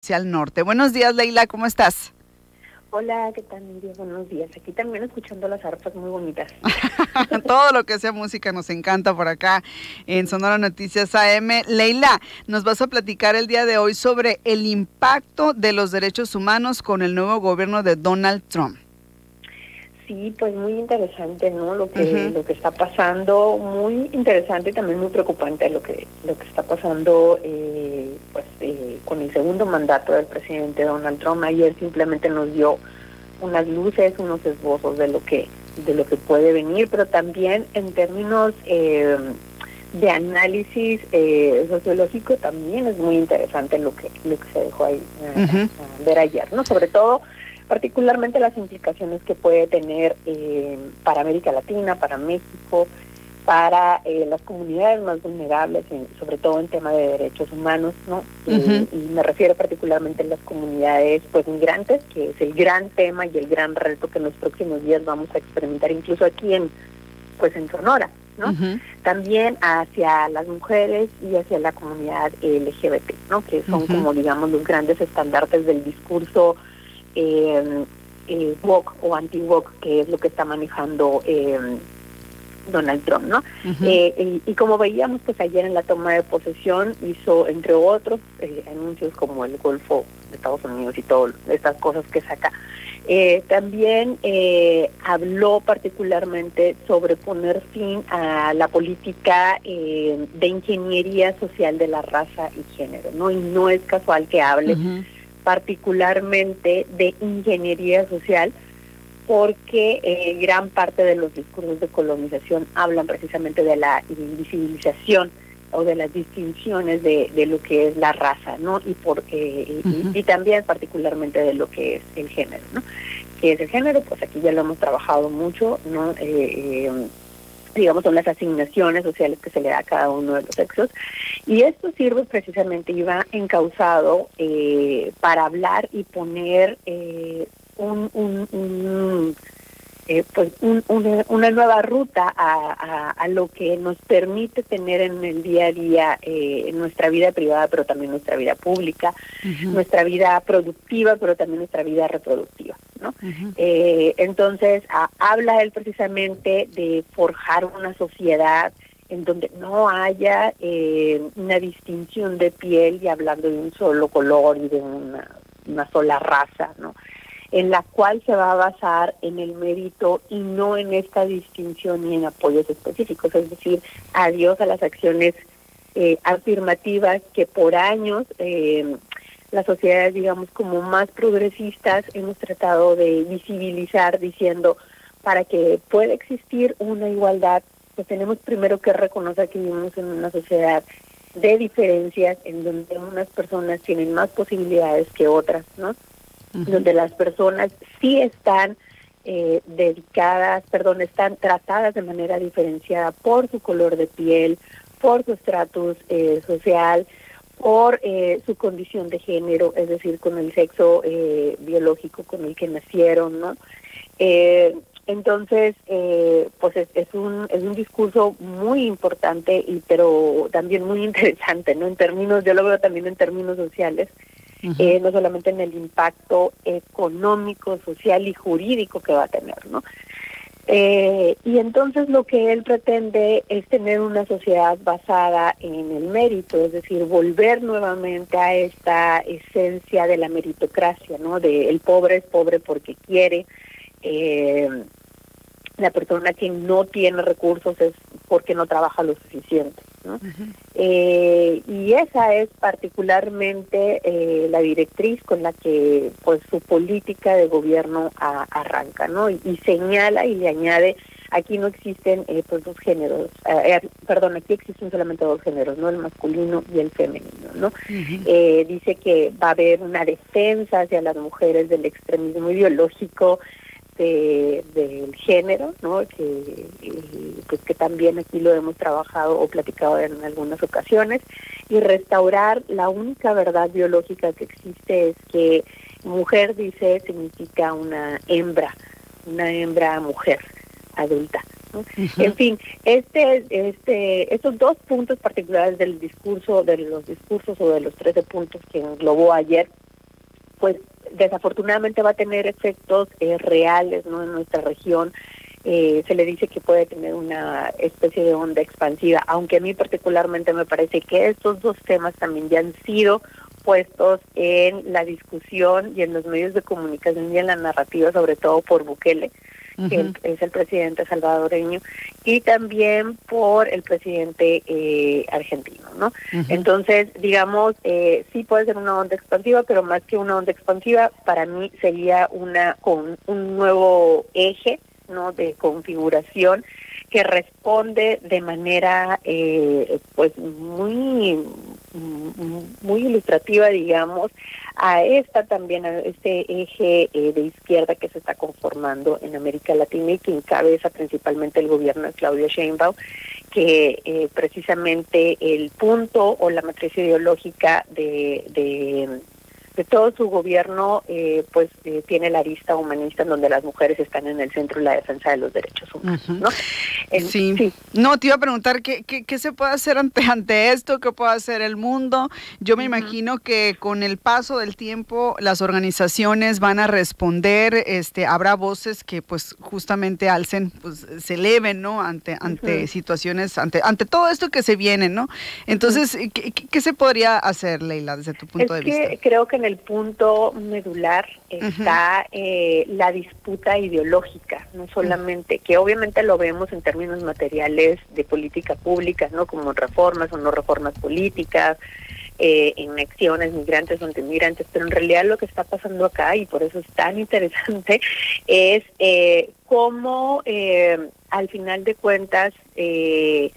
hacia el norte. Buenos días, Leila, ¿cómo estás? Hola, ¿qué tal, Miriam? Buenos días. Aquí también escuchando las arpas muy bonitas. Todo lo que sea música nos encanta por acá en Sonora Noticias AM. Leila, nos vas a platicar el día de hoy sobre el impacto de los derechos humanos con el nuevo gobierno de Donald Trump. Sí, pues muy interesante, ¿no? Lo que está pasando, muy interesante y también muy preocupante lo que está pasando, con el segundo mandato del presidente Donald Trump. Ayer simplemente nos dio unas luces, unos esbozos de lo que puede venir, pero también en términos de análisis sociológico también es muy interesante lo que se dejó ahí ver ayer, ¿no? Sobre todo particularmente las implicaciones que puede tener para América Latina, para México, para las comunidades más vulnerables, sobre todo en tema de derechos humanos, ¿no? Y me refiero particularmente a las comunidades pues migrantes, que es el gran tema y el gran reto que en los próximos días vamos a experimentar, incluso aquí en Sonora, ¿no? También hacia las mujeres y hacia la comunidad LGBT, ¿no? Que son como, digamos, los grandes estandartes del discurso woke o anti-woke, que es lo que está manejando Donald Trump, ¿no? Y como veíamos, pues ayer en la toma de posesión hizo, entre otros, anuncios como el Golfo de Estados Unidos y todas estas cosas que saca. También habló particularmente sobre poner fin a la política de ingeniería social de la raza y género, ¿no? Y no es casual que hable particularmente de ingeniería social, porque gran parte de los discursos de colonización hablan precisamente de la invisibilización o de las distinciones de lo que es la raza, ¿no? Y también particularmente de lo que es el género, ¿no? ¿Qué es el género? Pues aquí ya lo hemos trabajado mucho, ¿no? Digamos, son las asignaciones sociales que se le da a cada uno de los sexos, y esto sirve precisamente y va encauzado para hablar y poner una nueva ruta a lo que nos permite tener en el día a día nuestra vida privada, pero también nuestra vida pública, nuestra vida productiva, pero también nuestra vida reproductiva, ¿no? Entonces, habla él precisamente de forjar una sociedad en donde no haya una distinción de piel y hablando de un solo color y de una sola raza, ¿no? En la cual se va a basar en el mérito y no en esta distinción ni en apoyos específicos, es decir, adiós a las acciones afirmativas que por años las sociedades, digamos, como más progresistas hemos tratado de visibilizar, diciendo, para que pueda existir una igualdad, pues tenemos primero que reconocer que vivimos en una sociedad de diferencias, en donde unas personas tienen más posibilidades que otras, ¿no? Donde las personas sí están están tratadas de manera diferenciada por su color de piel, por su estatus social, por su condición de género, es decir, con el sexo biológico con el que nacieron, ¿no? Entonces, pues es un discurso muy importante, pero también muy interesante, ¿no? Yo lo veo también en términos sociales, no solamente en el impacto económico, social y jurídico que va a tener, ¿no? Y entonces lo que él pretende es tener una sociedad basada en el mérito, es decir, volver nuevamente a esta esencia de la meritocracia, ¿no? De el pobre es pobre porque quiere, la persona que no tiene recursos es porque no trabaja lo suficiente, ¿no? Y esa es particularmente la directriz con la que pues su política de gobierno arranca, ¿no? Y señala y le añade, aquí no existen pues dos géneros, aquí existen solamente dos géneros, ¿no? El masculino y el femenino, ¿no? Dice que va a haber una defensa hacia las mujeres del extremismo ideológico del género, ¿no? Que también aquí lo hemos trabajado o platicado en algunas ocasiones, y restaurar la única verdad biológica que existe es que mujer, dice, significa una hembra mujer adulta, ¿no? En fin, estos dos puntos particulares de los discursos o de los 13 puntos que englobó ayer, pues desafortunadamente va a tener efectos reales, ¿no?, en nuestra región. Se le dice que puede tener una especie de onda expansiva, aunque a mí particularmente me parece que estos dos temas también ya han sido puestos en la discusión y en los medios de comunicación y en la narrativa, sobre todo por Bukele, que es el presidente salvadoreño, y también por el presidente argentino, ¿no? Entonces, digamos, sí puede ser una onda expansiva, pero más que una onda expansiva, para mí sería con un nuevo eje, ¿no?, de configuración que responde de manera pues muy ilustrativa, digamos, a este eje de izquierda que se está conformando en América Latina y que encabeza principalmente el gobierno de Claudia Sheinbaum, que precisamente el punto o la matriz ideológica de todo su gobierno tiene la arista humanista, en donde las mujeres están en el centro y la defensa de los derechos humanos, ¿no? Sí. No, te iba a preguntar qué se puede hacer ante esto, qué puede hacer el mundo. Yo me imagino que con el paso del tiempo las organizaciones van a responder, habrá voces que pues justamente alcen, pues se eleven, ¿no?, ante situaciones, ante todo esto que se viene, ¿no? Entonces, ¿qué se podría hacer, Leila, desde tu punto de vista? Creo que en el punto medular está la disputa ideológica, no solamente, que obviamente lo vemos en términos materiales de política pública, ¿no?, como reformas o no reformas políticas, en acciones migrantes o antimigrantes, pero en realidad lo que está pasando acá, y por eso es tan interesante, es cómo al final de cuentas el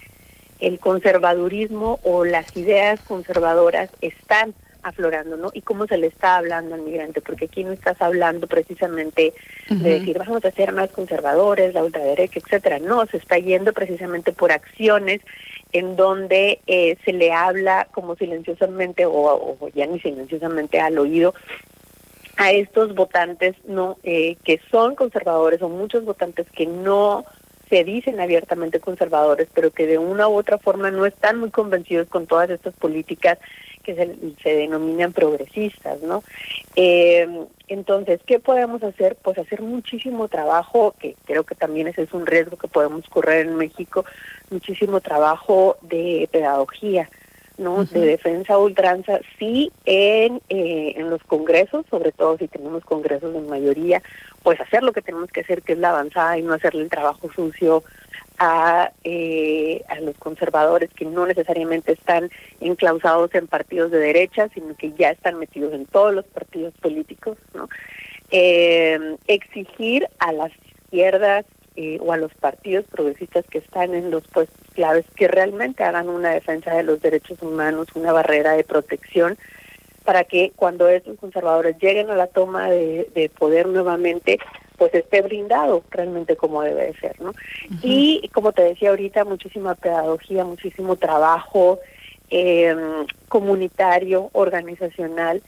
conservadurismo o las ideas conservadoras están aflorando, ¿no? Y cómo se le está hablando al migrante, porque aquí no estás hablando precisamente de decir vamos a ser más conservadores, la ultraderecha, etcétera. No, se está yendo precisamente por acciones en donde se le habla como silenciosamente o ya ni silenciosamente al oído a estos votantes, no que son conservadores, o muchos votantes que no se dicen abiertamente conservadores, pero que de una u otra forma no están muy convencidos con todas estas políticas que se denominan progresistas, ¿no? Entonces, ¿qué podemos hacer? Pues hacer muchísimo trabajo, que creo que también ese es un riesgo que podemos correr en México, muchísimo trabajo de pedagogía, ¿no? De defensa a ultranza, sí, en los congresos, sobre todo si tenemos congresos en mayoría, pues hacer lo que tenemos que hacer, que es la avanzada, y no hacerle el trabajo sucio a los conservadores, que no necesariamente están enclausados en partidos de derecha, sino que ya están metidos en todos los partidos políticos, ¿no? Exigir a las izquierdas o a los partidos progresistas que están en los puestos claves que realmente hagan una defensa de los derechos humanos, una barrera de protección, para que cuando estos conservadores lleguen a la toma de poder nuevamente, pues esté brindado realmente como debe de ser, ¿no? Y como te decía ahorita, muchísima pedagogía, muchísimo trabajo comunitario, organizacional,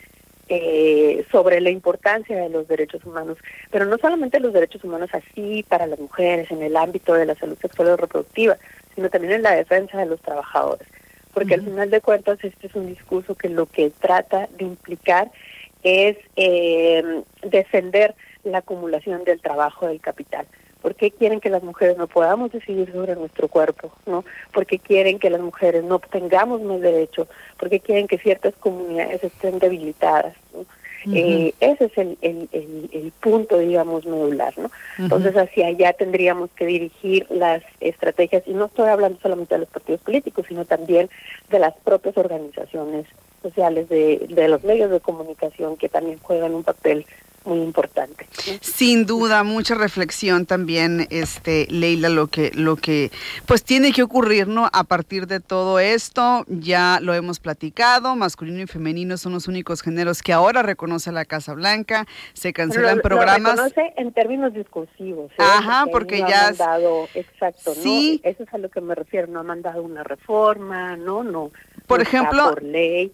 sobre la importancia de los derechos humanos, pero no solamente los derechos humanos así para las mujeres en el ámbito de la salud sexual y reproductiva, sino también en la defensa de los trabajadores, porque al final de cuentas este es un discurso que lo que trata de implicar es defender la acumulación del trabajo del capital. ¿Por qué quieren que las mujeres no podamos decidir sobre nuestro cuerpo, ¿no? ¿Por qué quieren que las mujeres no tengamos más derechos? ¿Por qué quieren que ciertas comunidades estén debilitadas, ¿no? Ese es el punto, digamos, medular, ¿no? Entonces, hacia allá tendríamos que dirigir las estrategias, y no estoy hablando solamente de los partidos políticos, sino también de las propias organizaciones sociales, de los medios de comunicación, que también juegan un papel muy importante, ¿no? Sin duda, mucha reflexión también, Leila, lo que pues tiene que ocurrir, ¿no? A partir de todo esto, ya lo hemos platicado, masculino y femenino son los únicos géneros que ahora reconoce la Casa Blanca, se cancelan programas. Lo reconoce en términos discursivos, ¿eh? Ajá, porque no ya ha mandado, exacto, sí. ¿no? Eso es a lo que me refiero, no ha mandado una reforma, no. Por no ejemplo, está por ley.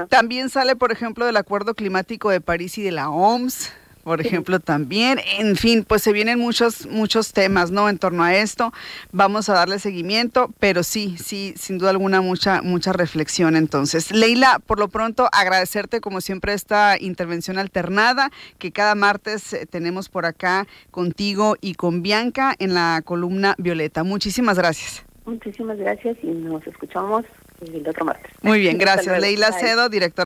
También sale, por ejemplo, del Acuerdo Climático de París y de la OMS, por ejemplo, también. En fin, pues se vienen muchos temas, ¿no? En torno a esto. Vamos a darle seguimiento, pero sí, sin duda alguna, mucha reflexión. Entonces, Leila, por lo pronto, agradecerte como siempre esta intervención alternada que cada martes tenemos por acá contigo y con Bianca en la columna Violeta. Muchísimas gracias. Muchísimas gracias y nos escuchamos el otro martes. Muy bien, gracias. Leila Cedo, directora